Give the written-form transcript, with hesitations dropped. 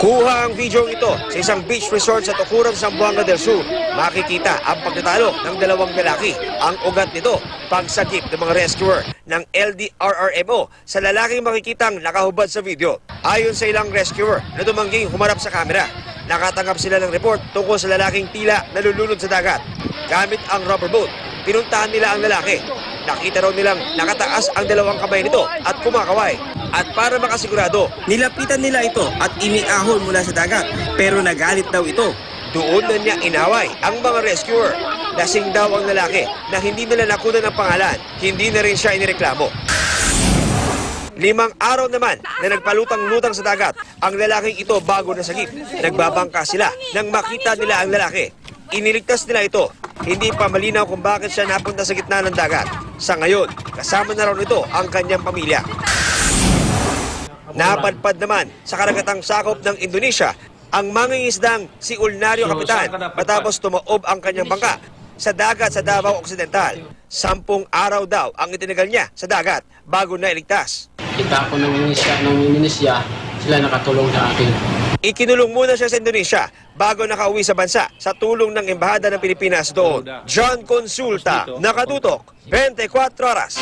Kuha ang video ito sa isang beach resort sa Tukuran, Zamboanga del Sur. Makikita ang pagtatalo ng dalawang lalaki. Ang ugat nito, pagsagip ng mga rescuer ng LDRRMO sa lalaking makikitang nakahubad sa video. Ayon sa ilang rescuer na tumangging humarap sa kamera, nakatanggap sila ng report tungkol sa lalaking tila nalulunod sa dagat. Gamit ang rubber boat, pinuntahan nila ang lalaki. Nakita raw nilang nakataas ang dalawang kamay nito at kumakaway. At para makasigurado, nilapitan nila ito at iniahon mula sa dagat. Pero nagalit daw ito. Doon na niya inaway ang mga rescuer. Lasing daw ang lalaki na hindi nila nakunan ng pangalan. Hindi na rin siya inireklamo. 5 araw naman na nagpalutang-lutang sa dagat ang lalaking ito bago nasagip. Nagbabangka sila nang makita nila ang lalaki. Iniligtas nila ito. Hindi pa malinaw kung bakit siya napunta sa gitna ng dagat. Sa ngayon, kasama na raw nito ang kanyang pamilya. Napadpad naman sa karagatang sakop ng Indonesia ang mangingisdang si Ulnario Kapitan matapos tumaob ang kanyang bangka sa dagat sa Davao Occidental. 10 araw daw ang itinagal niya sa dagat bago na iligtas. Kita ko ng Indonesia, sila nakatulong sa akin. Ikinulong muna siya sa Indonesia bago nakauwi sa bansa sa tulong ng Embahada ng Pilipinas doon. John Consulta, Nakatutok, 24 Oras.